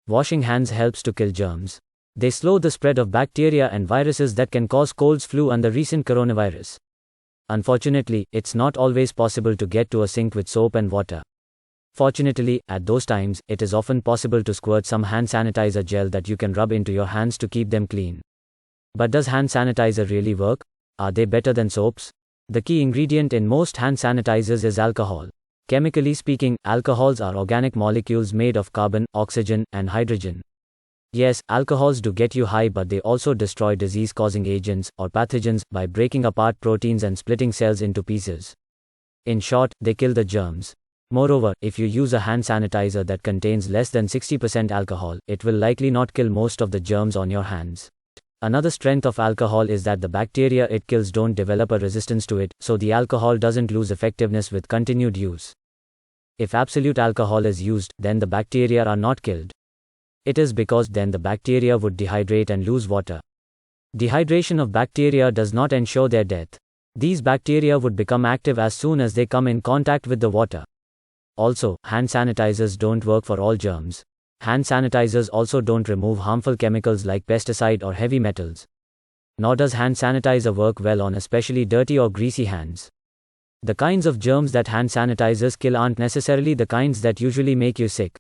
Washing hands helps to kill germs. They slow the spread of bacteria and viruses that can cause colds, flu, and the recent coronavirus. Unfortunately, it's not always possible to get to a sink with soap and water. Fortunately, at those times, it is often possible to squirt some hand sanitizer gel that you can rub into your hands to keep them clean. But does hand sanitizer really work? Are they better than soaps? The key ingredient in most hand sanitizers is alcohol. Chemically speaking, alcohols are organic molecules made of carbon, oxygen, and hydrogen. Yes, alcohols do get you high, but they also destroy disease-causing agents, or pathogens, by breaking apart proteins and splitting cells into pieces. In short, they kill the germs. Moreover, if you use a hand sanitizer that contains less than 60% alcohol, it will likely not kill most of the germs on your hands. Another strength of alcohol is that the bacteria it kills don't develop a resistance to it, so the alcohol doesn't lose effectiveness with continued use. If absolute alcohol is used, then the bacteria are not killed. It is because then the bacteria would dehydrate and lose water. Dehydration of bacteria does not ensure their death. These bacteria would become active as soon as they come in contact with the water. Also, hand sanitizers don't work for all germs. Hand sanitizers also don't remove harmful chemicals like pesticide or heavy metals. Nor does hand sanitizer work well on especially dirty or greasy hands. The kinds of germs that hand sanitizers kill aren't necessarily the kinds that usually make you sick.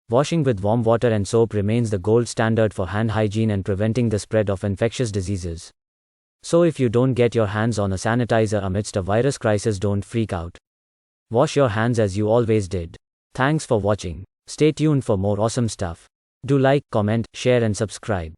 Washing with warm water and soap remains the gold standard for hand hygiene and preventing the spread of infectious diseases. So if you don't get your hands on a sanitizer amidst a virus crisis, don't freak out. Wash your hands as you always did. Thanks for watching. Stay tuned for more awesome stuff. Do like, comment, share and subscribe.